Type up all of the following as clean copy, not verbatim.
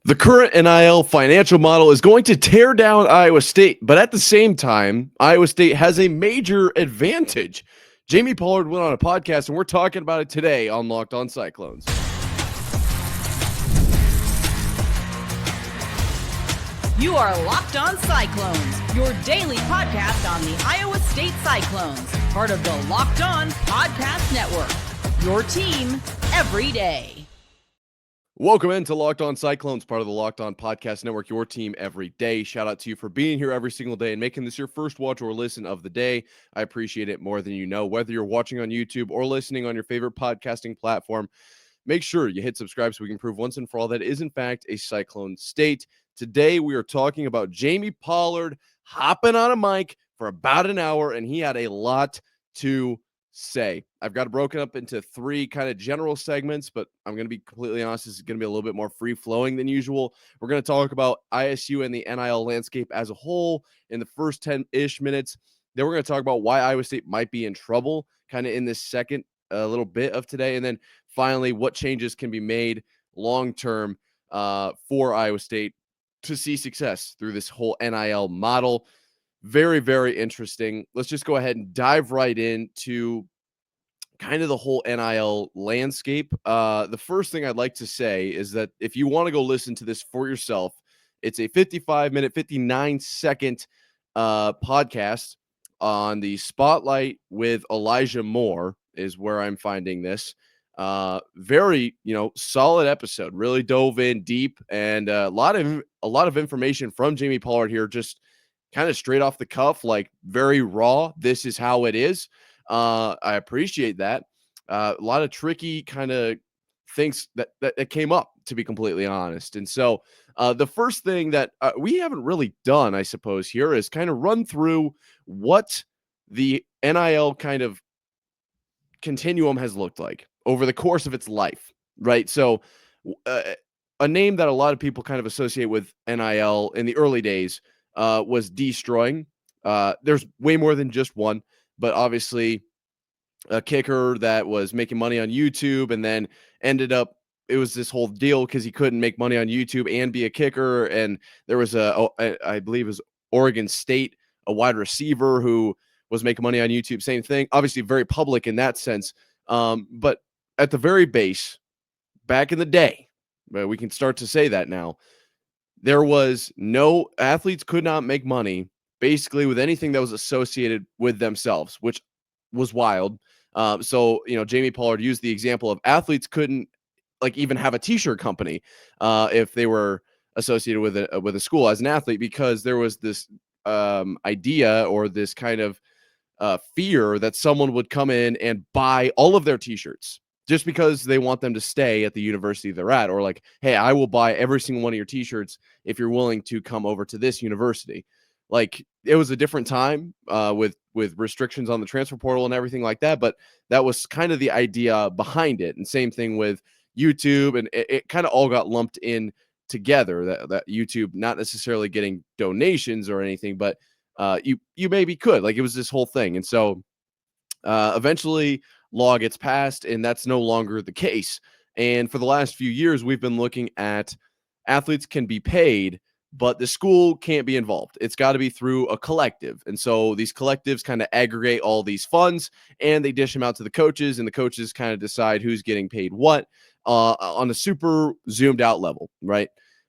The current NIL financial model is going to tear down Iowa State, but at the same time, Iowa State has a major advantage. Jamie Pollard went on a podcast, and we're talking about it today on Locked On Cyclones. You are Locked On Cyclones, your daily podcast on the Iowa State Cyclones, part of the Locked On Podcast Network, your team every day. Welcome into Locked On Cyclones, part of the Locked On Podcast Network, your team every day. Shout out to you for being here every single day and making this your first watch or listen of the day. I appreciate it more than you know. Whether you're watching on YouTube or listening on your favorite podcasting platform, make sure you hit subscribe so we can prove once and for all that is, in fact, a Cyclone state. Today, we are talking about Jamie Pollard hopping on a mic for about an hour, and he had a lot to say. I've got it broken up into three kind of general segments, but I'm going to be completely honest, this is going to be a little bit more free-flowing than usual. We're going to talk about ISU and the NIL landscape as a whole in the first 10-ish minutes. Then we're going to talk about why Iowa State might be in trouble kind of in this second little bit of today. And then finally, what changes can be made long-term for Iowa State to see success through this whole NIL model. Very, very interesting. Let's just go ahead and dive right into kind of the whole NIL landscape. The first thing I'd like to say is that if you want to go listen to this for yourself, it's a 55-minute, 59-second podcast on the Spotlight with Elijah Moore is where I'm finding this. Very, solid episode. Really dove in deep, and a lot of information from Jamie Pollard here, just kind of straight off the cuff, like very raw. This is how it is. I appreciate that. A lot of tricky kind of things that came up, to be completely honest. And so the first thing that we haven't really done, I suppose, here is kind of run through what the NIL kind of continuum has looked like over the course of its life, right? So a name that a lot of people kind of associate with NIL in the early days was Destroying. There's way more than just one, but obviously a kicker that was making money on YouTube and then ended up, it was this whole deal because he couldn't make money on YouTube and be a kicker. And there was I believe it was Oregon State, a wide receiver who was making money on YouTube. Same thing, obviously very public in that sense. But at the very base, back in the day, but we can start to say that now, there was no athletes could not make money basically with anything that was associated with themselves, which was wild. So, Jamie Pollard used the example of athletes couldn't even have a t-shirt company if they were associated with a school as an athlete, because there was this idea or this kind of fear that someone would come in and buy all of their t-shirts just because they want them to stay at the university they're at, or like, hey, I will buy every single one of your t-shirts if you're willing to come over to this university. Like, it was a different time with restrictions on the transfer portal and everything like that, but that was kind of the idea behind it. And same thing with YouTube, and it kind of all got lumped in together, that YouTube not necessarily getting donations or anything, but you maybe could, like, it was this whole thing. And so eventually law gets passed, and that's no longer the case. And for the last few years, we've been looking at athletes can be paid, but the school can't be involved. It's got to be through a collective. And so these collectives kind of aggregate all these funds and they dish them out to the coaches, and the coaches kind of decide who's getting paid what on a super zoomed out level, right?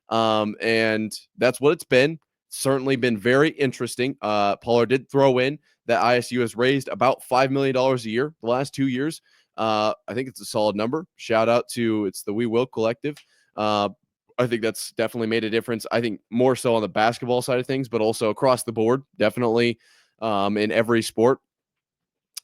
And that's what it's been. Certainly been very interesting. Pollard did throw in that ISU has raised about $5 million a year the last 2 years. I think it's a solid number. Shout out to it's the We Will Collective. I think that's definitely made a difference. I think more so on the basketball side of things, but also across the board, definitely in every sport.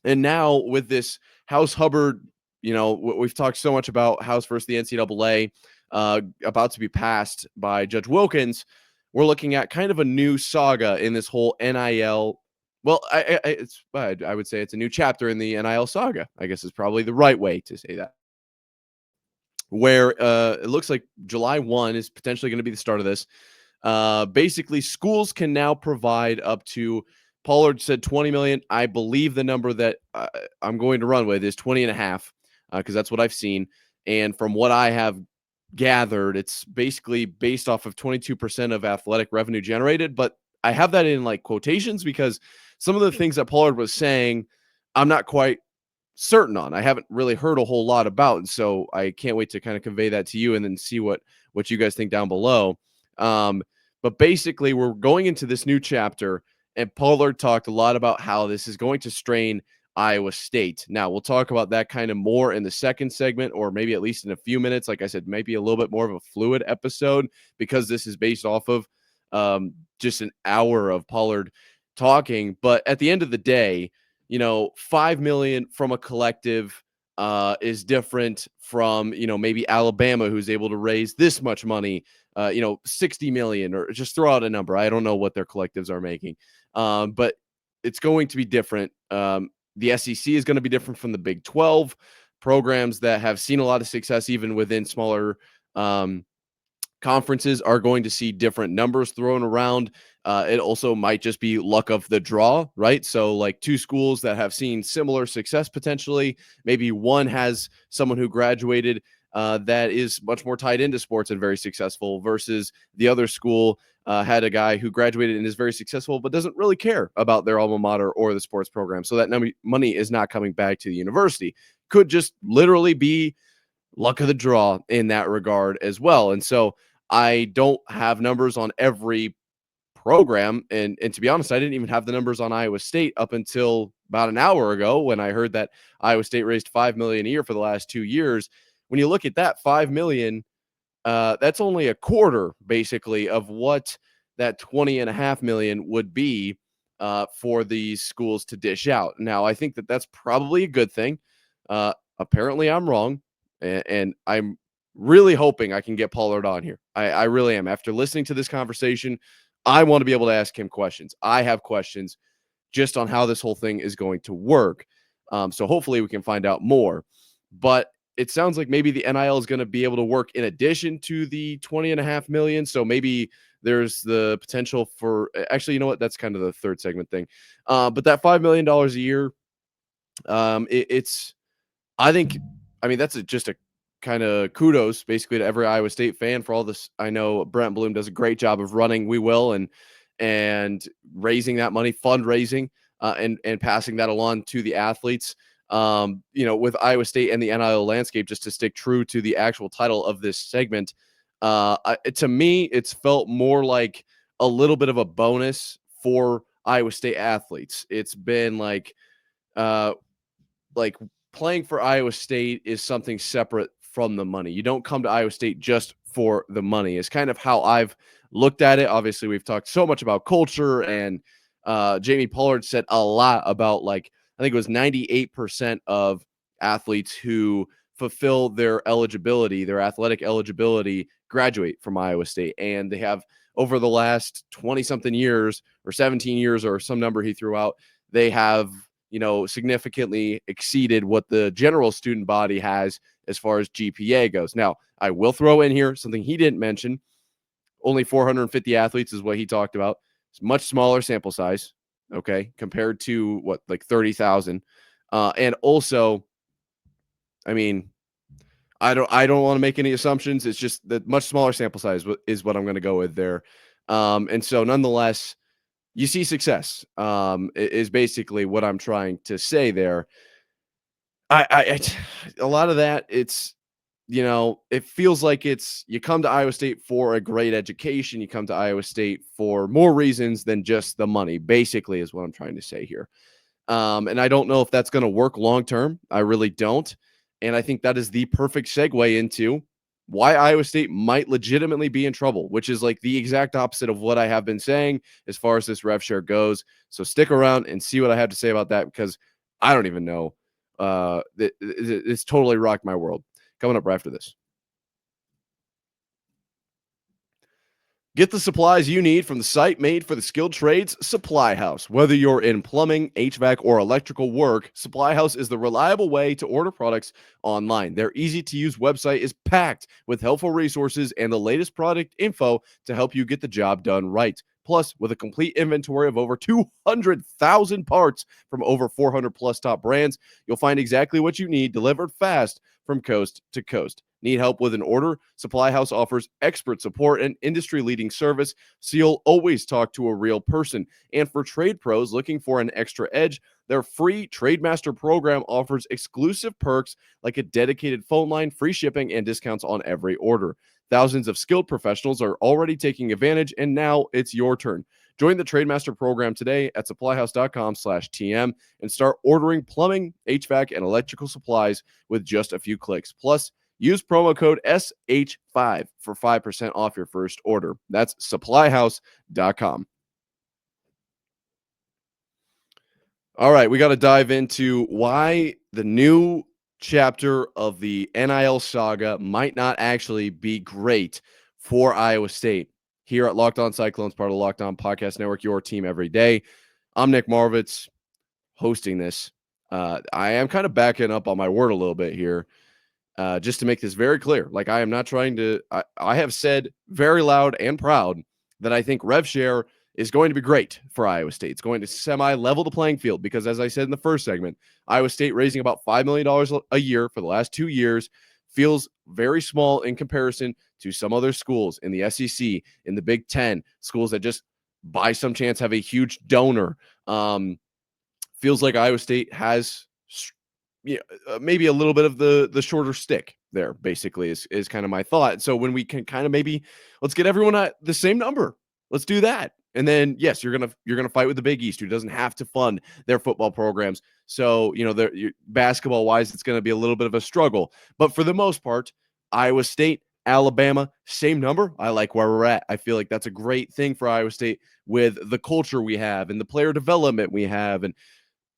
And now with this House Hubbard, we've talked so much about House versus the NCAA about to be passed by Judge Wilkins. We're looking at kind of a new saga in this whole NIL. Well, I would say it's a new chapter in the NIL saga, I guess is probably the right way to say that, where it looks like July 1 is potentially going to be the start of this. Basically, schools can now provide up to, Pollard said 20 million. I believe the number that I'm going to run with is 20 and a half, because that's what I've seen. And from what I have gathered, it's basically based off of 22% of athletic revenue generated. But I have that in like quotations because some of the things that Pollard was saying, I'm not quite certain on. I haven't really heard a whole lot about, and so I can't wait to kind of convey that to you and then see what you guys think down below. But basically, we're going into this new chapter, and Pollard talked a lot about how this is going to strain Iowa State. Now, we'll talk about that kind of more in the second segment, or maybe at least in a few minutes. Like I said, maybe a little bit more of a fluid episode because this is based off of just an hour of Pollard talking. But at the end of the day, 5 million from a collective is different from, maybe Alabama, who's able to raise this much money, 60 million, or just throw out a number. I don't know what their collectives are making, but it's going to be different. The SEC is going to be different from the Big 12 programs that have seen a lot of success, even within smaller conferences are going to see different numbers thrown around. It also might just be luck of the draw, right? So like two schools that have seen similar success potentially, maybe one has someone who graduated that is much more tied into sports and very successful versus the other school had a guy who graduated and is very successful but doesn't really care about their alma mater or the sports program. So that money is not coming back to the university. Could just literally be luck of the draw in that regard as well. And so I don't have numbers on every program. And to be honest, I didn't even have the numbers on Iowa State up until about an hour ago when I heard that Iowa State raised $5 million a year for the last 2 years. When you look at that $5 million, that's only a quarter basically of what that $20.5 million would be for these schools to dish out. Now, I think that that's probably a good thing. Apparently I'm wrong. And I'm really hoping I can get Pollard on here. I really am. After listening to this conversation, I want to be able to ask him questions. I have questions just on how this whole thing is going to work. So hopefully we can find out more. But it sounds like maybe the NIL is going to be able to work in addition to the $20.5 million. So maybe there's the potential for actually, you know what? That's kind of the third segment thing. But that $5 million a year, I think, that's just a kind of kudos basically to every Iowa State fan for all this. I know Brent Bloom does a great job of running We Will and raising that money, fundraising, and passing that along to the athletes. With Iowa State and the NIL landscape, just to stick true to the actual title of this segment, to me, it's felt more like a little bit of a bonus for Iowa State athletes. It's been like playing for Iowa State is something separate from the money. You don't come to Iowa State just for the money. It's kind of how I've looked at it. Obviously, we've talked so much about culture, and Jamie Pollard said a lot about, I think it was 98% of athletes who fulfill their eligibility, their athletic eligibility, graduate from Iowa State. And they have, over the last 20-something years or 17 years or some number he threw out, they have significantly exceeded what the general student body has as far as GPA goes. Now, I will throw in here something he didn't mention. Only 450 athletes is what he talked about. It's much smaller sample size, okay, compared to 30,000. And also, I don't want to make any assumptions. It's just that much smaller sample size is what I'm going to go with there. And so nonetheless, you see success is basically what I'm trying to say there. A lot of that, it's, it feels like you come to Iowa State for a great education. You come to Iowa State for more reasons than just the money, basically, is what I'm trying to say here. And I don't know if that's going to work long term. I really don't. And I think that is the perfect segue into why Iowa State might legitimately be in trouble, which is like the exact opposite of what I have been saying as far as this rev share goes. So stick around and see what I have to say about that, because I don't even know. It's totally rocked my world. Coming up right after this. Get the supplies you need from the site made for the skilled trades, Supply House. Whether you're in plumbing, HVAC, or electrical work, Supply House is the reliable way to order products online. Their easy-to-use website is packed with helpful resources and the latest product info to help you get the job done right. Plus, with a complete inventory of over 200,000 parts from over 400 plus top brands, you'll find exactly what you need delivered fast from coast to coast. Need help with an order? Supply House offers expert support and industry-leading service, so you'll always talk to a real person. And for trade pros looking for an extra edge, their free TradeMaster program offers exclusive perks like a dedicated phone line, free shipping, and discounts on every order. Thousands of skilled professionals are already taking advantage, and now it's your turn. Join the TradeMaster program today at supplyhouse.com/TM and start ordering plumbing, HVAC, and electrical supplies with just a few clicks. Plus, use promo code SH5 for 5% off your first order. That's supplyhouse.com. All right, we got to dive into why the new chapter of the NIL saga might not actually be great for Iowa State. Here at Locked On Cyclones, part of the Locked On Podcast Network, your team every day. I'm Nick Marvitz, hosting this. I am kind of backing up on my word a little bit here, just to make this very clear. Like, I am not trying to, I have said very loud and proud that I think rev share is going to be great for Iowa State. It's going to semi-level the playing field because, as I said in the first segment, Iowa State raising about $5 million a year for the last 2 years feels very small in comparison to some other schools in the SEC, in the Big Ten, schools that just by some chance have a huge donor. Feels like Iowa State has maybe a little bit of the shorter stick there, basically, is kind of my thought. So when we can kind of let's get everyone at the same number. Let's do that. And then, yes, you're gonna fight with the Big East, who doesn't have to fund their football programs. So, basketball wise, it's going to be a little bit of a struggle. But for the most part, Iowa State, Alabama, same number. I like where we're at. I feel like that's a great thing for Iowa State with the culture we have and the player development we have. And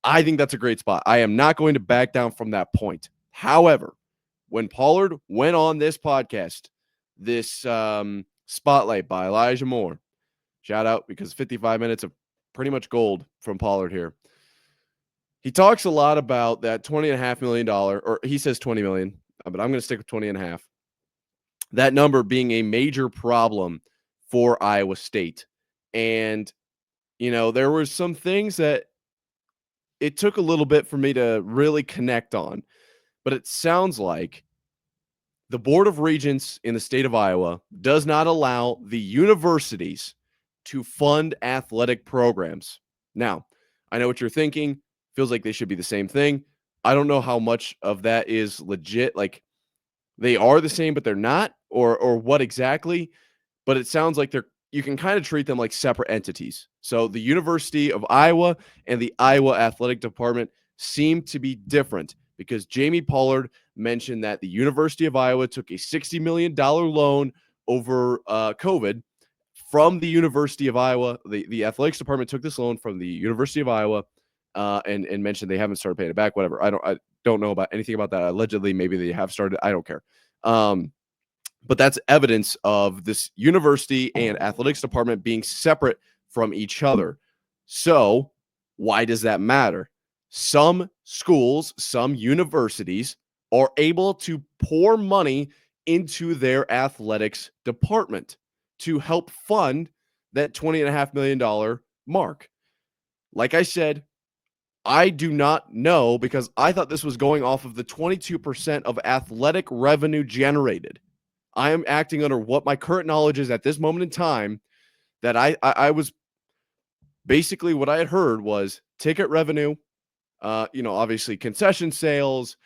I think that's a great spot. I am not going to back down from that point. However, when Pollard went on this podcast, this Spotlight by Elijah Moore, shout out, because 55 minutes of pretty much gold from Pollard here. He talks a lot about that $20.5 million, or he says 20 million, but I'm going to stick with 20.5. That number being a major problem for Iowa State. And, there were some things that it took a little bit for me to really connect on, but it sounds like the Board of Regents in the state of Iowa does not allow the universities to fund athletic programs. Now, I know what you're thinking. Feels like they should be the same thing. I don't know how much of that is legit. Like, they are the same, but they're not, or what exactly. But it sounds like you can kind of treat them like separate entities. So the University of Iowa and the Iowa Athletic Department seem to be different because Jamie Pollard mentioned that the University of Iowa took a $60 million loan over COVID from the University of Iowa. The athletics department took this loan from the University of Iowa and mentioned they haven't started paying it back, whatever. I don't know about anything about that. Allegedly, maybe they have started. I don't care. But that's evidence of this university and athletics department being separate from each other. So why does that matter? Some schools, some universities are able to pour money into their athletics department to help fund that $20.5 million mark. Like I said, I do not know, because I thought this was going off of the 22% of athletic revenue generated. I am acting under what my current knowledge is at this moment in time, that I was basically, what I had heard was ticket revenue, obviously concession sales,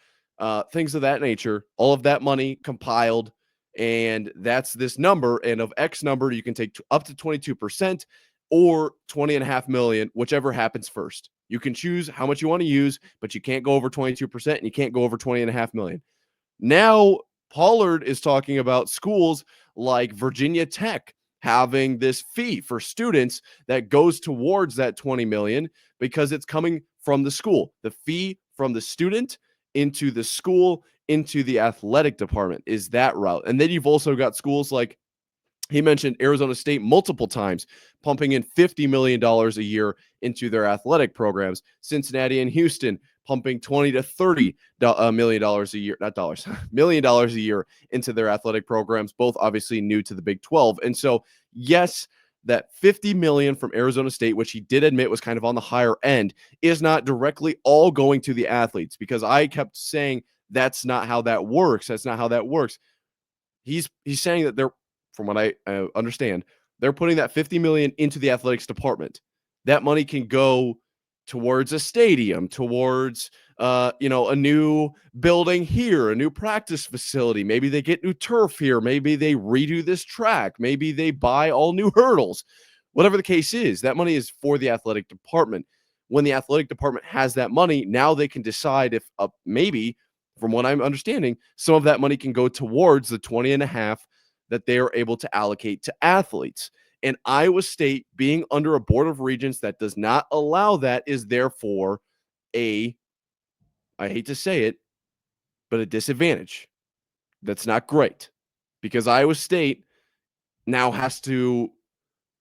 things of that nature, all of that money compiled. And that's this number. And of X number, you can take up to 22% or $20.5 million, whichever happens first. You can choose how much you want to use, but you can't go over 22% and you can't go over $20.5 million. Now, Pollard is talking about schools like Virginia Tech having this fee for students that goes towards that $20 million because it's coming from the school. The fee from the student into the school, into the athletic department is that route. And then you've also got schools like, he mentioned Arizona State multiple times, pumping in $50 million a year into their athletic programs. Cincinnati and Houston pumping $20 to $30 million a year, not dollars, $1 million a year into their athletic programs, both obviously new to the Big 12. And so, yes, that $50 million from Arizona State, which he did admit was kind of on the higher end, is not directly all going to the athletes, because I kept saying That's not how that works. That's not how that works. He's saying that they're, from what I understand, they're putting that $50 million into the athletics department. That money can go towards a stadium, towards a new building here, a new practice facility. Maybe they get new turf here. Maybe they redo this track. Maybe they buy all new hurdles. Whatever the case is, that money is for the athletic department. When the athletic department has that money, now they can decide if maybe, from what I'm understanding, some of that money can go towards the 20.5 that they are able to allocate to athletes. And Iowa State, being under a board of regents that does not allow that, is therefore I hate to say it, but a disadvantage. That's not great, because Iowa State now has to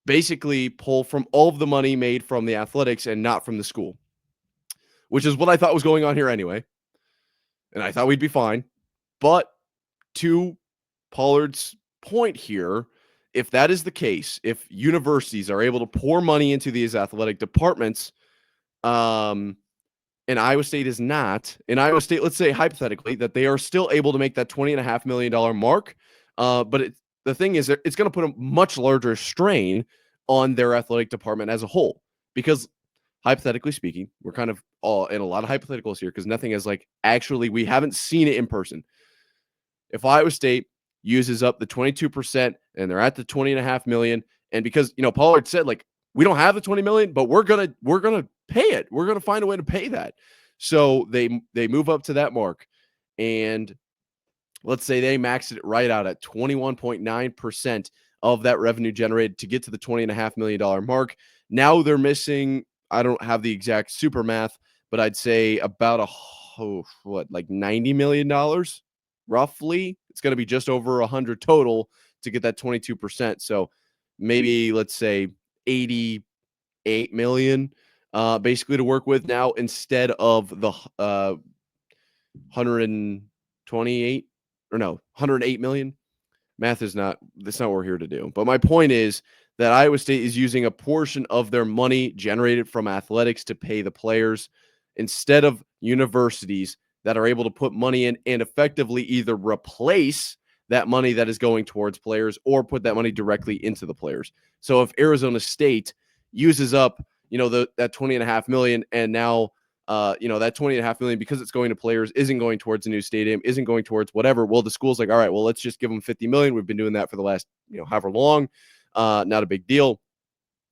basically pull from all of the money made from the athletics and not from the school, which is what I thought was going on here anyway. And I thought we'd be fine. But to Pollard's point here, if that is the case, if universities are able to pour money into these athletic departments, and Iowa State is not, in Iowa State, let's say hypothetically that they are still able to make that $20.5 million mark. But the thing is, it's going to put a much larger strain on their athletic department as a whole, because hypothetically speaking, we're kind of all in a lot of hypotheticals here, because nothing is like actually, we haven't seen it in person. If Iowa State uses up the 22% and they're at the $20.5 million, and because Pollard said, like, we don't have the $20 million, but we're gonna pay it. We're gonna find a way to pay that. So they move up to that mark, and let's say they maxed it right out at 21.9% of that revenue generated to get to the $20.5 million mark. Now they're missing, I don't have the exact super math, but I'd say about like $90 million roughly. It's going to be just over 100 total to get that 22%. So maybe let's say 88 million basically to work with now, instead of the 108 million. Math is that's not what we're here to do. But my point is that Iowa State is using a portion of their money generated from athletics to pay the players, instead of universities that are able to put money in and effectively either replace that money that is going towards players or put that money directly into the players. So if Arizona State uses up, that $20.5 million, and now that $20.5 million, because it's going to players, isn't going towards a new stadium, isn't going towards whatever. Well, the school's like, all right, well, let's just give them $50 million. We've been doing that for the last, however long. Not a big deal.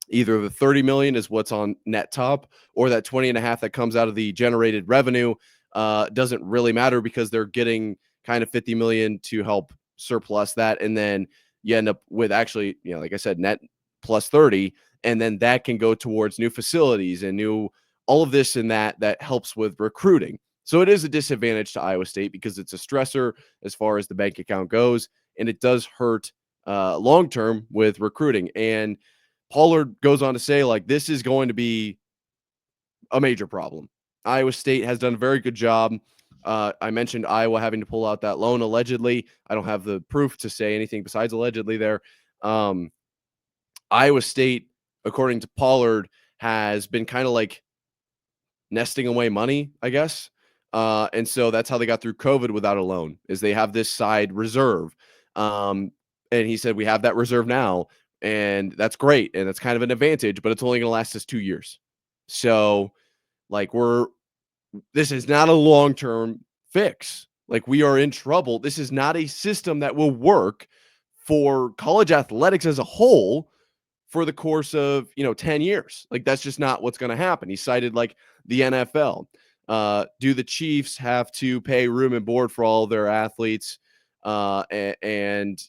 Either the $30 million is what's on net top, or that 20.5 that comes out of the generated revenue doesn't really matter, because they're getting kind of $50 million to help surplus that. And then you end up with actually, like I said, net plus 30. And then that can go towards new facilities and new, all of this and that helps with recruiting. So it is a disadvantage to Iowa State, because it's a stressor as far as the bank account goes. And it does hurt long-term with recruiting. And Pollard goes on to say, like, this is going to be a major problem. Iowa State has done a very good job. I mentioned Iowa having to pull out that loan allegedly. I don't have the proof to say anything besides allegedly there. Iowa State, according to Pollard, has been kind of like nesting away money, I guess. And so that's how they got through COVID without a loan, is they have this side reserve. And he said, we have that reserve now, and that's great. And that's kind of an advantage, but it's only going to last us 2 years. So like, this is not a long-term fix. Like, we are in trouble. This is not a system that will work for college athletics as a whole for the course of, 10 years. Like, that's just not what's going to happen. He cited like the NFL. Do the Chiefs have to pay room and board for all their athletes? And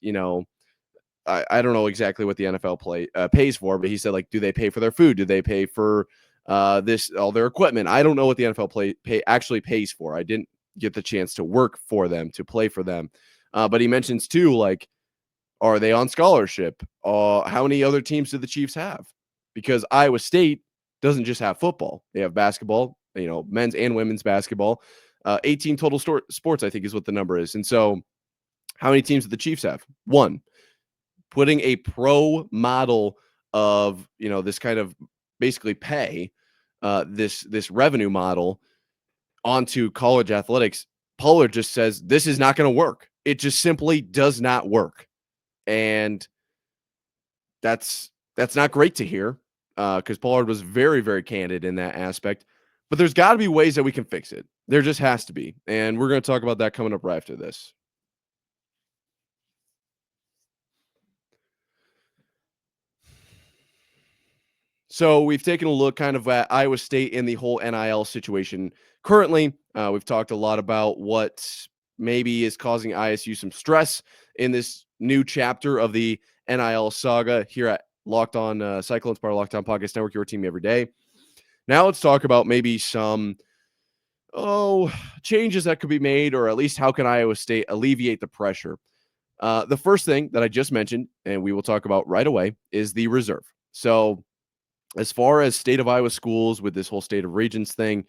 I don't know exactly what the NFL pays for, but he said, like, do they pay for their food? Do they pay for all their equipment? I don't know what the NFL actually pays for. I didn't get the chance to work for them, to play for them. But he mentions too, like, are they on scholarship? How many other teams do the Chiefs have? Because Iowa State doesn't just have football. They have basketball, men's and women's basketball. 18 total sports, I think, is what the number is. And so how many teams do the Chiefs have? One. Putting a pro model of, this kind of basically pay, this revenue model onto college athletics Pollard just says, this is not going to work. It just simply does not work. And that's not great to hear, because Pollard was very, very candid in that aspect. But there's got to be ways that we can fix it. There just has to be. And we're going to talk about that coming up right after this. So we've taken a look kind of at Iowa State in the whole NIL situation currently. We've talked a lot about what maybe is causing ISU some stress in this new chapter of the NIL saga here at Locked On Cyclones, part of Locked On Podcast Network, your team every day. Now let's talk about maybe some changes that could be made, or at least how can Iowa State alleviate the pressure. The first thing that I just mentioned, and we will talk about right away, is the reserve. So as far as state of Iowa schools with this whole state of regions thing,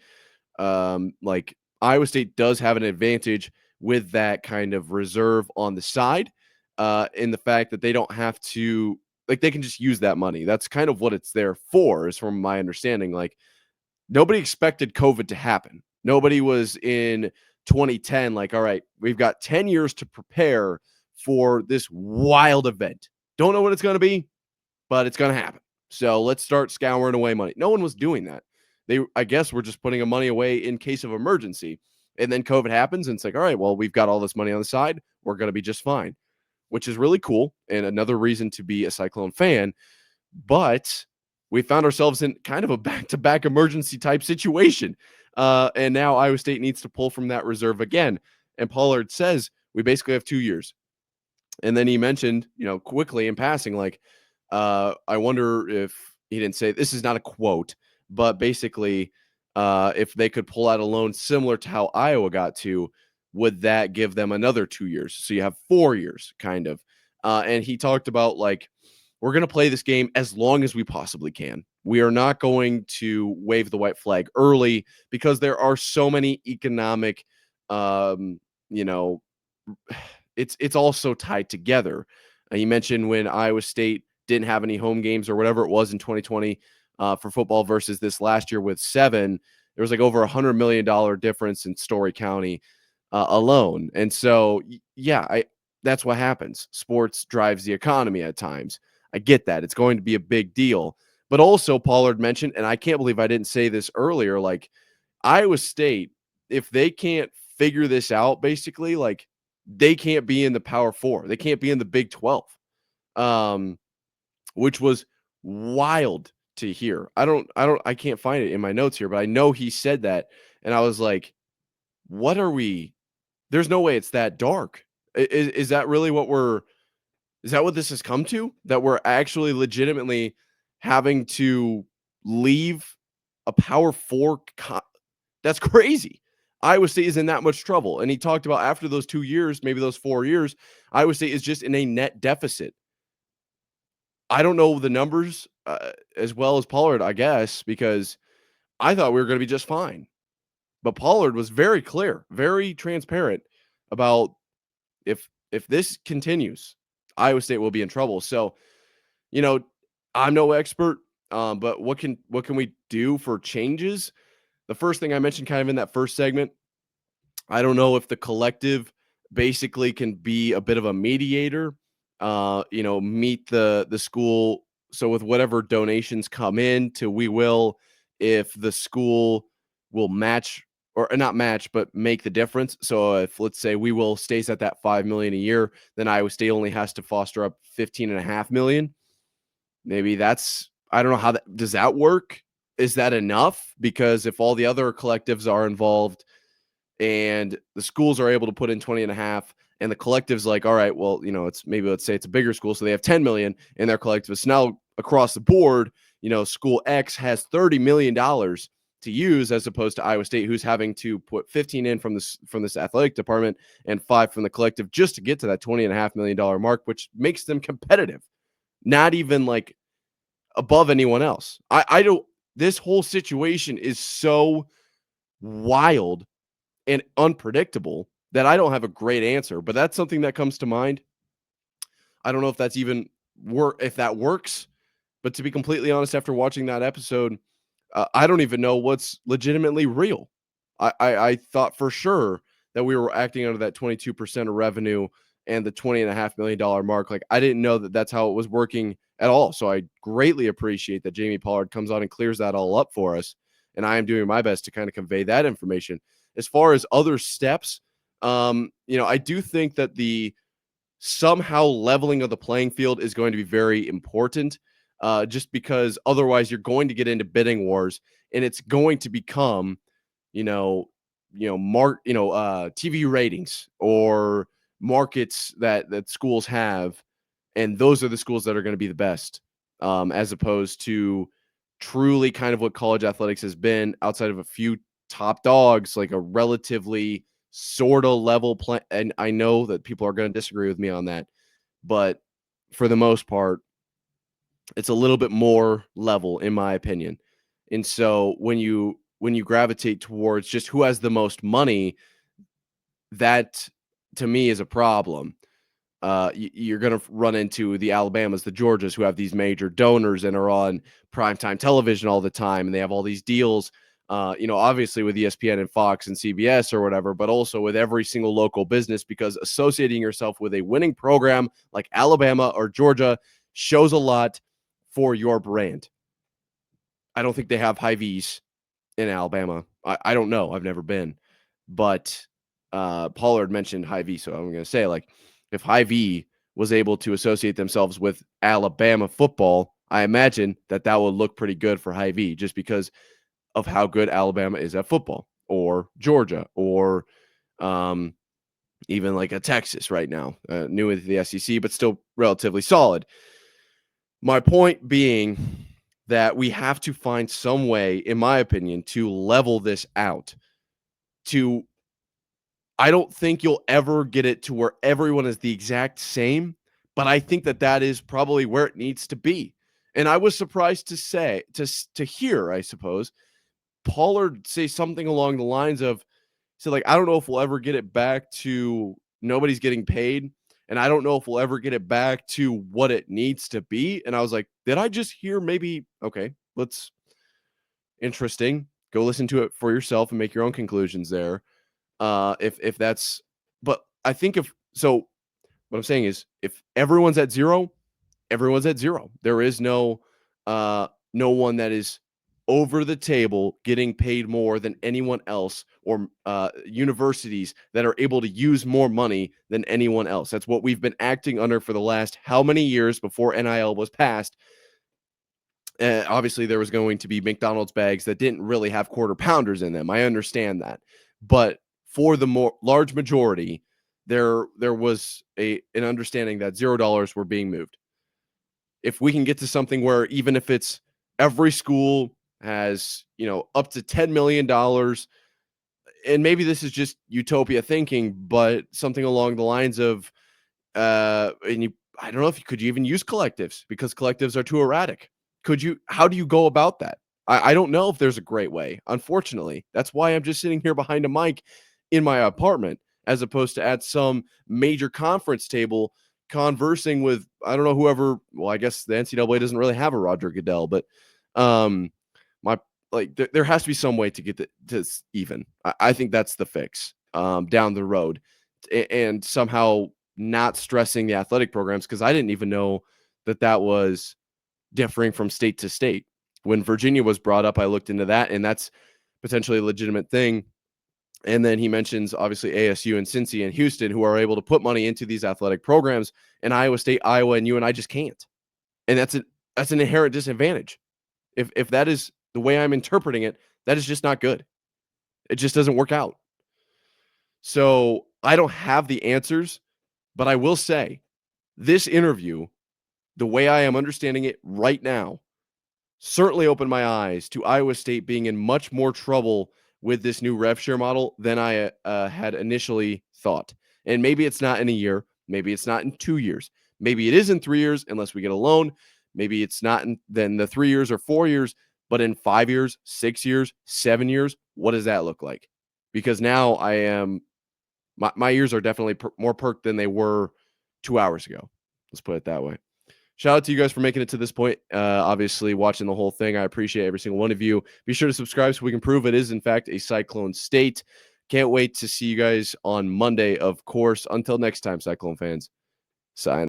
like Iowa State does have an advantage with that kind of reserve on the side, in the fact that they don't have to, like, they can just use that money. That's kind of what it's there for, is from my understanding. Like, nobody expected COVID to happen. Nobody was in 2010 like, all right, we've got 10 years to prepare for this wild event. Don't know what it's going to be, but it's going to happen. So let's start scouring away money. No one was doing that. They, I guess, were just putting money away in case of emergency. And then COVID happens, and it's like, all right, well, we've got all this money on the side. We're going to be just fine, which is really cool. And another reason to be a Cyclone fan. But we found ourselves in kind of a back-to-back emergency type situation. And now Iowa State needs to pull from that reserve again. And Pollard says, we basically have 2 years. And then he mentioned, quickly in passing, like, I wonder if he didn't say, this is not a quote, but basically, if they could pull out a loan similar to how Iowa got to, would that give them another 2 years? So you have 4 years, kind of. And he talked about, like, we're going to play this game as long as we possibly can. We are not going to wave the white flag early, because there are so many economic, it's all so tied together. You mentioned when Iowa State didn't have any home games or whatever it was in 2020 for football versus this last year with 7, there was like over $100 million difference in Story County alone. And so, yeah, that's what happens. Sports drives the economy at times. I get that. It's going to be a big deal. But also, Pollard mentioned, and I can't believe I didn't say this earlier, like, Iowa State, if they can't figure this out, basically, like, they can't be in the Power 4. They can't be in the Big 12, which was wild to hear. I can't find it in my notes here, but I know he said that. And I was like, what are we? There's no way it's that dark. Is that really is that what this has come to? That we're actually legitimately having to leave a Power 4? That's crazy. Iowa State is in that much trouble. And he talked about after those 2 years, maybe those 4 years, Iowa State is just in a net deficit. I don't know the numbers as well as Pollard, I guess, because I thought we were going to be just fine. But Pollard was very clear, very transparent about if this continues, Iowa State will be in trouble. So, I'm no expert, but what can we do for changes? The first thing I mentioned kind of in that first segment, I don't know if the collective basically can be a bit of a mediator, meet the school. So with whatever donations come in to We Will, if the school will match or not match, but make the difference. So if, let's say, We Will stays at that $5 million a year, then Iowa State only has to foster up $15.5 million. Maybe that's, I don't know how does that work? Is that enough? Because if all the other collectives are involved and the schools are able to put in 20.5 and the collective's like, all right, well, it's maybe, let's say it's a bigger school, so they have 10 million in their collective. So now across the board, school X has $30 million to use, as opposed to Iowa State, who's having to put 15 in from this athletic department and 5 from the collective just to get to that $20.5 million mark, which makes them competitive, not even like above anyone else. I don't. This whole situation is so wild and unpredictable that I don't have a great answer, but that's something that comes to mind. I don't know if that's even if that works, but to be completely honest, after watching that episode, I don't even know what's legitimately real. I thought for sure that we were acting under that 22% of revenue and the $20.5 million mark. Like, I didn't know that that's how it was working at all. So I greatly appreciate that Jamie Pollard comes on and clears that all up for us. And I am doing my best to kind of convey that information. As far as other steps, I do think that the somehow leveling of the playing field is going to be very important, just because otherwise you're going to get into bidding wars, and it's going to become, TV ratings or markets that schools have, and those are the schools that are going to be the best, as opposed to truly kind of what college athletics has been outside of a few top dogs, like a relatively sort of level play. And I know that people are going to disagree with me on that, but for the most part, it's a little bit more level, in my opinion. And so when you gravitate towards just who has the most money, that to me is a problem. You're going to run into the Alabamas, the Georgias, who have these major donors and are on primetime television all the time, and they have all these deals, obviously with ESPN and Fox and CBS or whatever, but also with every single local business, because associating yourself with a winning program like Alabama or Georgia shows a lot for your brand. I don't think they have Hy-Vees in Alabama. I don't know. I've never been. But Pollard mentioned Hy-Vee, so I'm going to say, like, if Hy-Vee was able to associate themselves with Alabama football, I imagine that would look pretty good for Hy-Vee, just because of how good Alabama is at football, or Georgia, or even like a Texas right now, new with the SEC, but still relatively solid. My point being that we have to find some way, in my opinion, to level this out. I don't think you'll ever get it to where everyone is the exact same, but I think that is probably where it needs to be. And I was surprised to hear, I suppose, Pollard say something along the lines of, I don't know if we'll ever get it back to nobody's getting paid, and I don't know if we'll ever get it back to what it needs to be. And I was like, did I just hear maybe, okay, interesting. Go listen to it for yourself and make your own conclusions there. If that's, but I think what I'm saying is, if everyone's at zero, everyone's at zero. There is no one that is over the table getting paid more than anyone else, or universities that are able to use more money than anyone else. That's what we've been acting under for the last how many years before NIL was passed. Obviously, there was going to be McDonald's bags that didn't really have quarter pounders in them. I understand that. But for the more large majority, there was an understanding that $0 were being moved. If we can get to something where even if it's every school has, up to $10 million, and maybe this is just utopia thinking, but something along the lines of, I don't know if could you even use collectives, because collectives are too erratic. How do you go about that? I don't know if there's a great way. Unfortunately, that's why I'm just sitting here behind a mic in my apartment, as opposed to at some major conference table conversing with, I don't know, whoever. Well, I guess the NCAA doesn't really have a Roger Goodell, but there has to be some way to get to even. I think that's the fix down the road, and somehow not stressing the athletic programs, because I didn't even know that was differing from state to state. When Virginia was brought up, I looked into that, and that's potentially a legitimate thing. And then he mentions, obviously, ASU and Cincy and Houston, who are able to put money into these athletic programs, and Iowa State, Iowa, and UNI just can't. And that's an inherent disadvantage. If that is the way I'm interpreting it, that is just not good. It just doesn't work out. So I don't have the answers, but I will say this interview, the way I am understanding it right now, certainly opened my eyes to Iowa State being in much more trouble with this new rev share model than I had initially thought. And maybe it's not in a year. Maybe it's not in 2 years. Maybe it is in 3 years, unless we get a loan. Maybe it's not then the 3 years or 4 years, but in 5 years, 6 years, 7 years, what does that look like? Because now my ears are definitely more perked than they were 2 hours ago. Let's put it that way. Shout out to you guys for making it to this point. Obviously, watching the whole thing. I appreciate every single one of you. Be sure to subscribe so we can prove it is, in fact, a Cyclone state. Can't wait to see you guys on Monday, of course. Until next time, Cyclone fans, sign.